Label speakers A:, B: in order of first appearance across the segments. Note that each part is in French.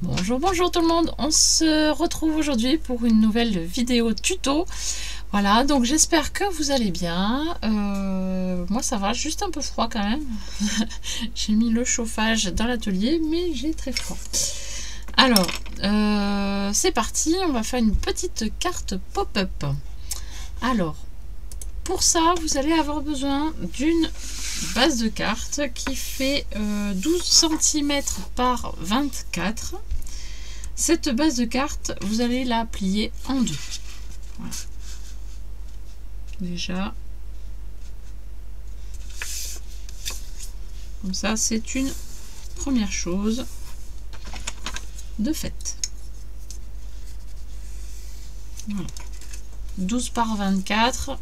A: Bonjour, bonjour tout le monde, on se retrouve aujourd'hui pour une nouvelle vidéo tuto. Voilà, donc j'espère que vous allez bien. Moi ça va, juste un peu froid quand même. J'ai mis le chauffage dans l'atelier, mais j'ai très froid. Alors, c'est parti, on va faire une petite carte pop-up. Alors, pour ça, vous allez avoir besoin d'une base de carte qui fait 12 cm par 24. Cette base de carte, vous allez la plier en deux. Voilà. Déjà, comme ça, c'est une première chose de fait. Voilà. 12 par 24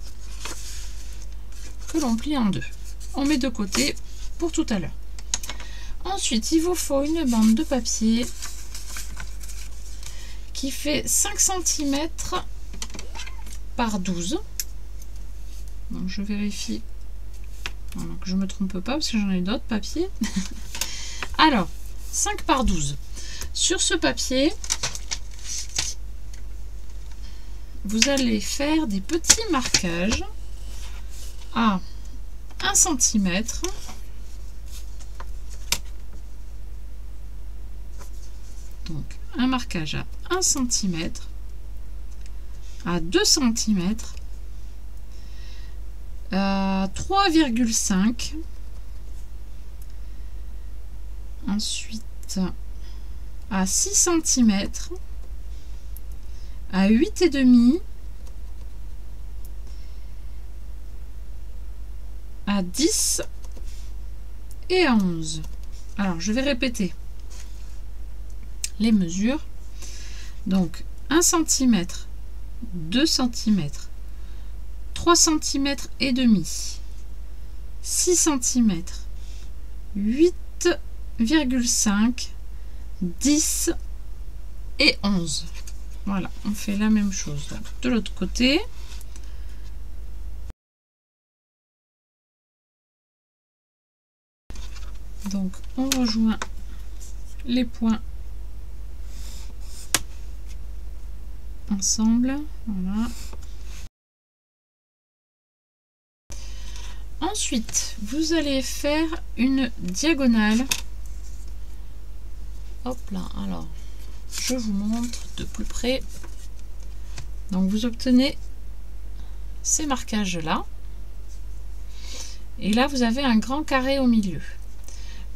A: que l'on plie en deux. On met de côté pour tout à l'heure. Ensuite, il vous faut une bande de papier qui fait 5 cm par 12. Donc je vérifie voilà, que je ne me trompe pas parce que j'en ai d'autres papiers. Alors, 5 par 12. Sur ce papier, vous allez faire des petits marquages à 1 cm. Donc, un marquage à 1 cm, à 2 cm, à 3,5, ensuite à 6 cm, à 8,5, à 10 et à 11. Alors, je vais répéter les mesures. Donc 1 cm, 2 cm, 3 cm et demi, 6 cm, 8,5, 10 et 11. Voilà, on fait la même chose donc, de l'autre côté. Donc on rejoint les points ensemble, voilà. Ensuite, vous allez faire une diagonale. Hop là, alors je vous montre de plus près. Donc vous obtenez ces marquages là. Et là, vous avez un grand carré au milieu.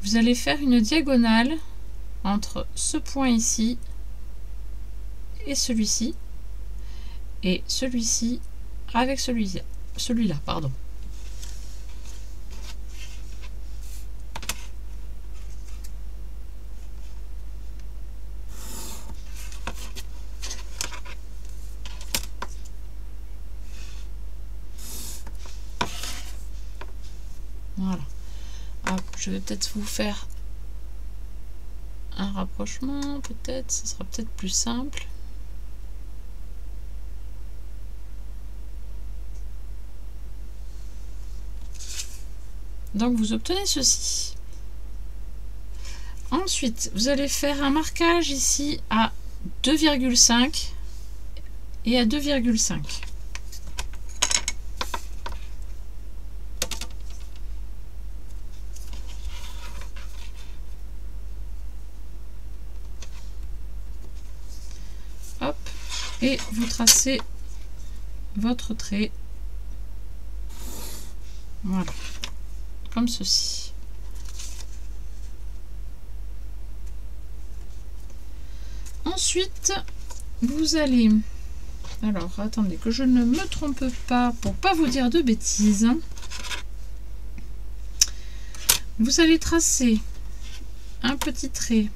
A: Vous allez faire une diagonale entre ce point ici et celui-ci. Et celui-ci avec celui-là, pardon. Voilà. Hop, je vais peut-être vous faire un rapprochement, peut-être, ce sera peut-être plus simple. Donc vous obtenez ceci. Ensuite, vous allez faire un marquage ici à 2,5 et à 2,5. Hop, et vous tracez votre trait. Voilà. Comme ceci. Ensuite, vous allez... Alors, attendez que je ne me trompe pas pour pas vous dire de bêtises. Vous allez tracer un petit trait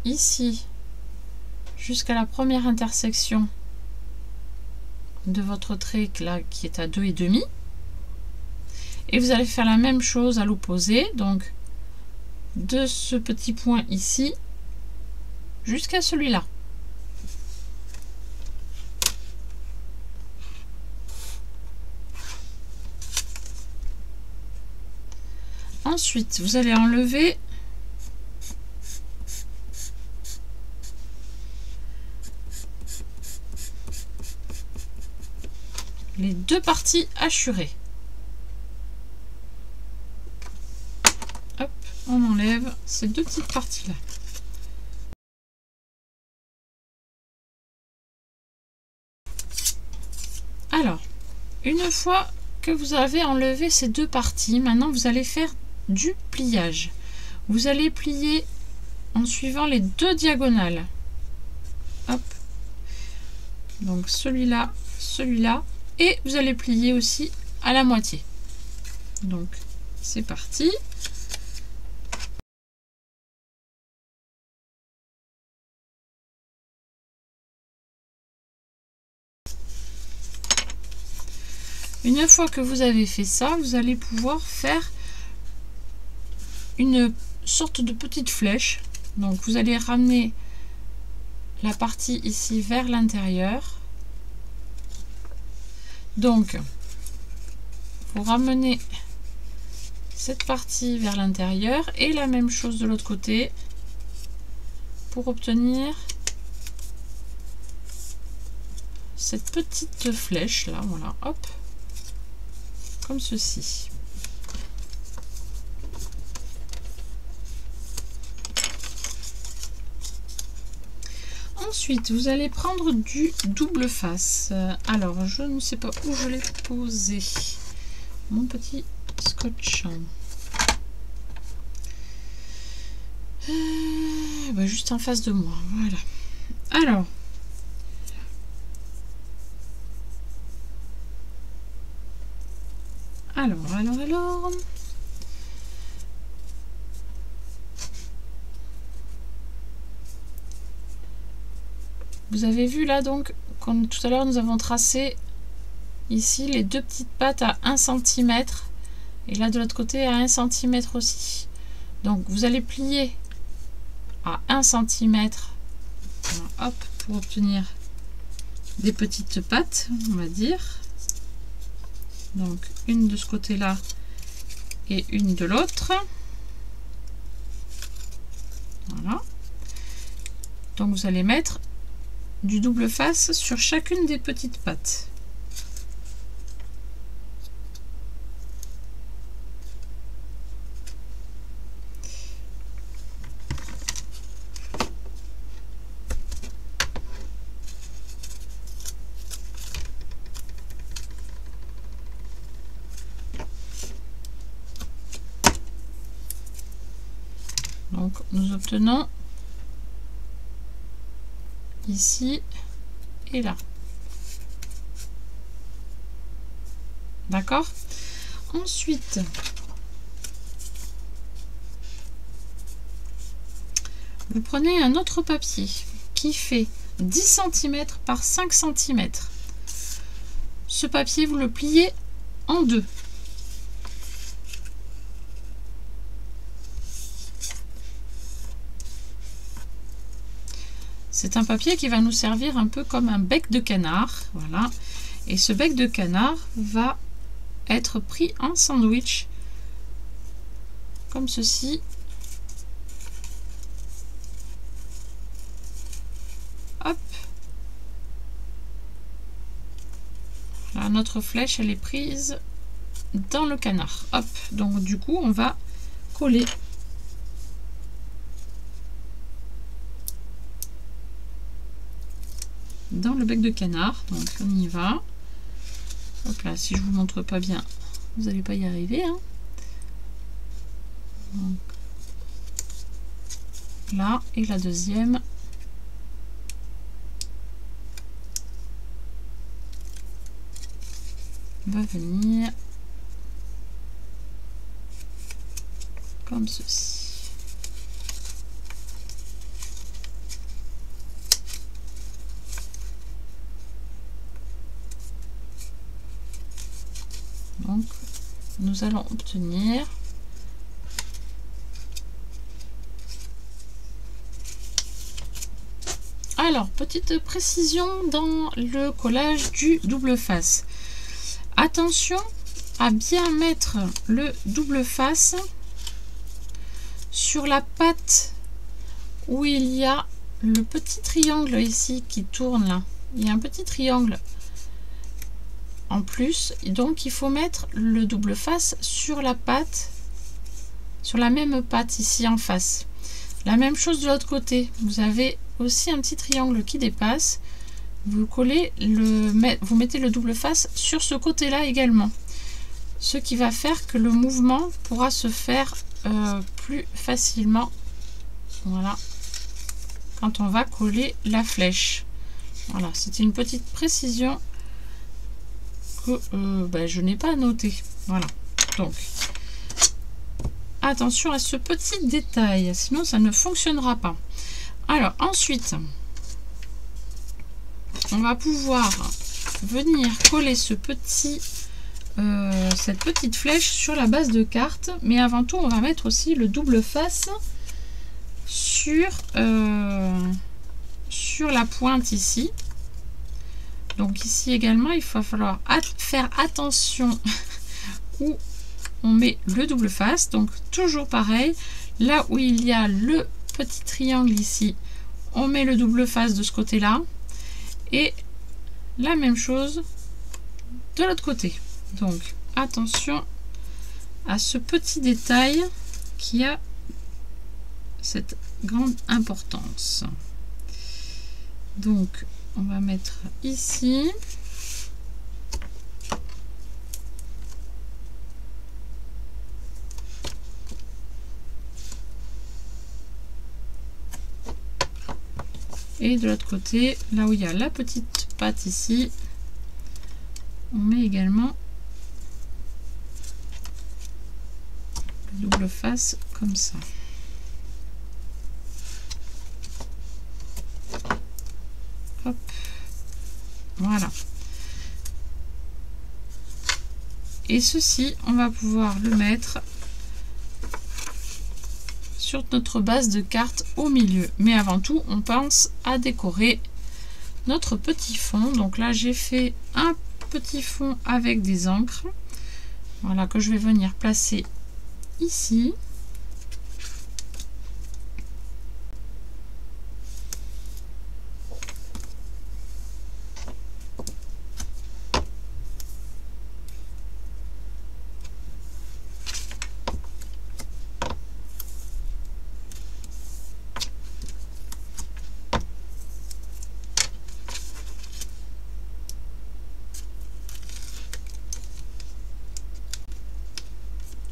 A: ici jusqu'à la première intersection de votre trait là qui est à 2,5 et vous allez faire la même chose à l'opposé, donc de ce petit point ici jusqu'à celui-là. Ensuite, vous allez enlever les deux parties hachurées. Hop, on enlève ces deux petites parties-là. Alors, une fois que vous avez enlevé ces deux parties, maintenant vous allez faire du pliage. Vous allez plier en suivant les deux diagonales. Hop. Donc celui-là, celui-là. Et vous allez plier aussi à la moitié. Donc c'est parti. Une fois que vous avez fait ça, vous allez pouvoir faire une sorte de petite flèche. Donc vous allez ramener la partie ici vers l'intérieur. Donc vous ramenez cette partie vers l'intérieur et la même chose de l'autre côté pour obtenir cette petite flèche là, voilà, hop, comme ceci. Ensuite, vous allez prendre du double face. Alors, je ne sais pas où je l'ai posé. Mon petit scotch. Bah, juste en face de moi. Voilà. Alors. Vous avez vu là donc, comme tout à l'heure nous avons tracé ici les deux petites pattes à 1 cm et là de l'autre côté à 1 cm aussi. Donc vous allez plier à 1 cm, hop, pour obtenir des petites pattes, on va dire. Donc une de ce côté là et une de l'autre. Voilà. Donc vous allez mettre du double face sur chacune des petites pattes. Donc nous obtenons ici et là. D'accord? Ensuite, vous prenez un autre papier qui fait 10 cm par 5 cm. Ce papier, vous le pliez en deux. C'est un papier qui va nous servir un peu comme un bec de canard. Voilà. Et ce bec de canard va être pris en sandwich. Comme ceci. Hop. Là, notre flèche, elle est prise dans le canard. Hop. Donc du coup, on va coller. Dans le bec de canard, donc on y va. Hop là, si je vous montre pas bien, vous n'allez pas y arriver. Hein. Donc, là, et la deuxième. Va venir comme ceci. Donc, nous allons obtenir alors, petite précision dans le collage du double face. Attention à bien mettre le double face sur la patte où il y a le petit triangle ici qui tourne là. Il y a un petit triangle en plus, donc il faut mettre le double face sur la patte, sur la même patte ici en face. La même chose de l'autre côté, vous avez aussi un petit triangle qui dépasse, vous collez vous mettez le double face sur ce côté là également, ce qui va faire que le mouvement pourra se faire plus facilement, voilà, quand on va coller la flèche. Voilà, c'était une petite précision que je n'ai pas noté. Voilà, donc attention à ce petit détail, sinon ça ne fonctionnera pas. Alors ensuite, on va pouvoir venir coller cette petite flèche sur la base de carte, mais avant tout on va mettre aussi le double face sur la pointe ici. Donc ici également il va falloir faire attention où on met le double face. Donc toujours pareil, là où il y a le petit triangle ici, on met le double face de ce côté là, et la même chose de l'autre côté. Donc attention à ce petit détail qui a cette grande importance. Donc on va mettre ici. Et de l'autre côté, là où il y a la petite patte ici, on met également le double face comme ça. Hop. Voilà. Et ceci, on va pouvoir le mettre sur notre base de carte au milieu. Mais avant tout, on pense à décorer notre petit fond. Donc là, j'ai fait un petit fond avec des encres. Voilà, que je vais venir placer ici.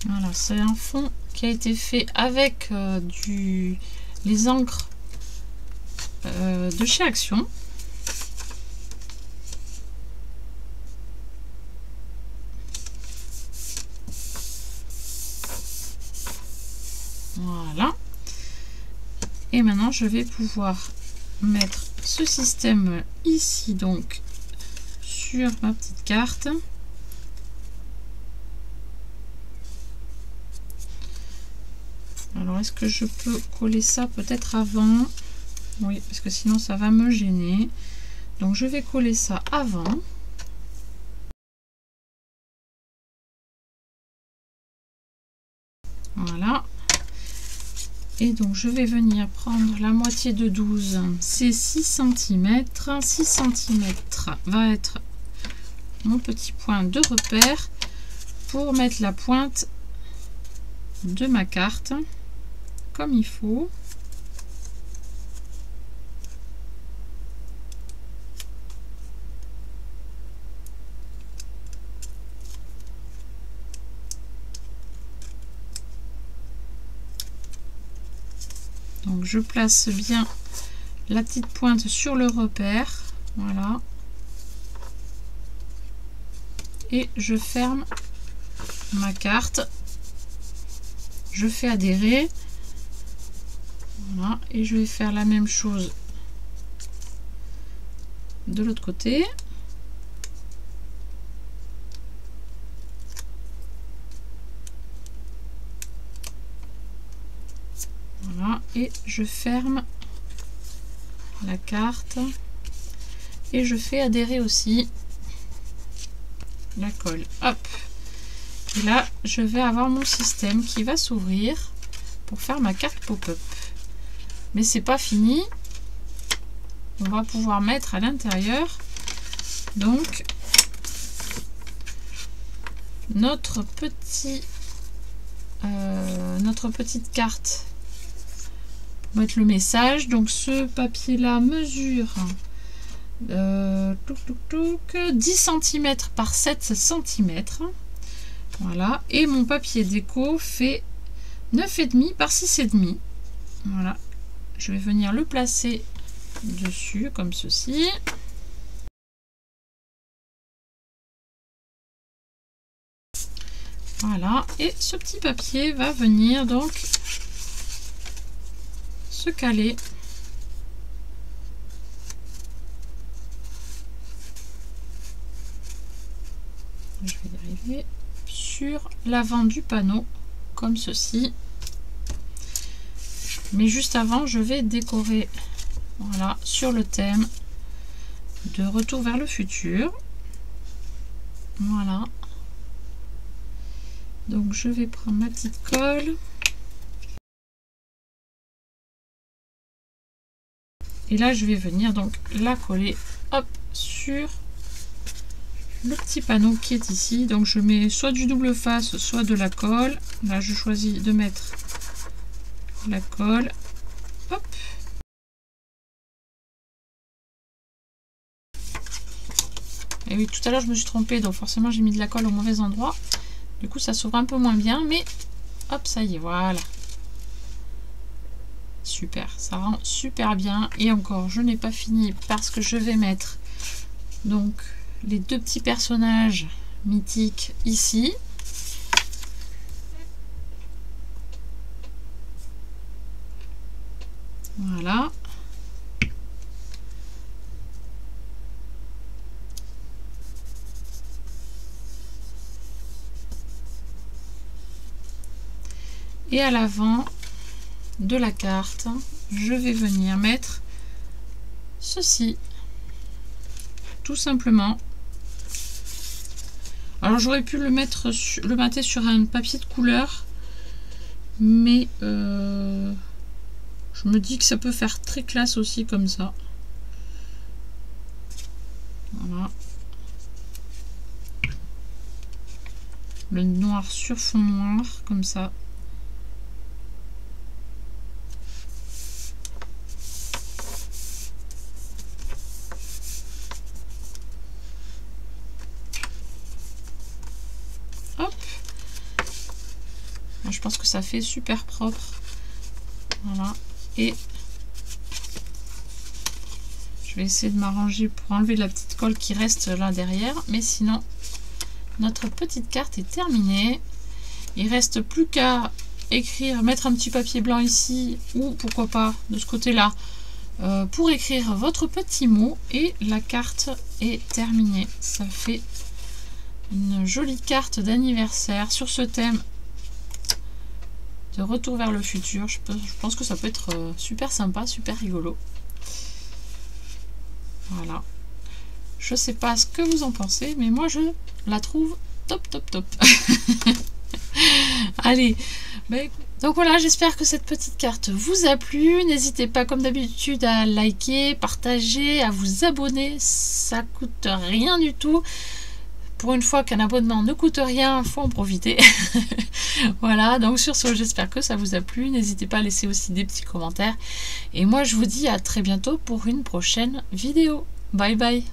A: Voilà, c'est un fond qui a été fait avec les encres de chez Action. Voilà. Et maintenant, je vais pouvoir mettre ce système ici, donc sur ma petite carte. Alors, est-ce que je peux coller ça peut-être avant? Oui, parce que sinon ça va me gêner. Donc, je vais coller ça avant. Voilà. Et donc, je vais venir prendre la moitié de 12. C'est 6 cm. 6 cm va être mon petit point de repère pour mettre la pointe de ma carte comme il faut. Donc je place bien la petite pointe sur le repère, voilà, et je ferme ma carte, je fais adhérer, voilà, et je vais faire la même chose de l'autre côté. Voilà, et je ferme la carte et je fais adhérer aussi la colle. Hop, et là je vais avoir mon système qui va s'ouvrir pour faire ma carte pop-up. Mais c'est pas fini. On va pouvoir mettre à l'intérieur donc notre petite carte. Mettre le message. Donc ce papier là mesure 10 cm par 7 cm. Voilà. Et mon papier déco fait 9,5 par 6,5. Voilà. Je vais venir le placer dessus comme ceci. Voilà. Et ce petit papier va venir donc se caler je vais y arriver sur l'avant du panneau comme ceci. Mais juste avant, je vais décorer, voilà, sur le thème de Retour vers le futur. Voilà. Donc je vais prendre ma petite colle. Et là, je vais venir donc la coller, hop, sur le petit panneau qui est ici. Donc je mets soit du double face, soit de la colle. Là, je choisis de mettre la colle. Hop. Et oui, tout à l'heure, je me suis trompée, donc forcément, j'ai mis de la colle au mauvais endroit. Du coup, ça s'ouvre un peu moins bien, mais hop, ça y est, voilà. Super, ça rend super bien. Et encore, je n'ai pas fini parce que je vais mettre donc les deux petits personnages mythiques ici. Voilà. Et à l'avant de la carte, je vais venir mettre ceci, tout simplement. Alors j'aurais pu le mettre, le mater sur un papier de couleur, mais je me dis que ça peut faire très classe aussi comme ça. Voilà. Le noir sur fond noir, comme ça. Hop. Je pense que ça fait super propre. Voilà. Et je vais essayer de m'arranger pour enlever la petite colle qui reste là derrière. Mais sinon, notre petite carte est terminée. Il reste plus qu'à écrire, mettre un petit papier blanc ici ou pourquoi pas de ce côté-là pour écrire votre petit mot et la carte est terminée. Ça fait une jolie carte d'anniversaire sur ce thème de Retour vers le futur. Je pense que ça peut être super sympa, super rigolo. Voilà. Je sais pas ce que vous en pensez, mais moi je la trouve top top top. Allez, donc voilà, j'espère que cette petite carte vous a plu. N'hésitez pas comme d'habitude à liker, partager, à vous abonner, ça coûte rien du tout. Pour une fois qu'un abonnement ne coûte rien, il faut en profiter. Voilà, donc sur ce, j'espère que ça vous a plu. N'hésitez pas à laisser aussi des petits commentaires. Et moi, je vous dis à très bientôt pour une prochaine vidéo. Bye bye.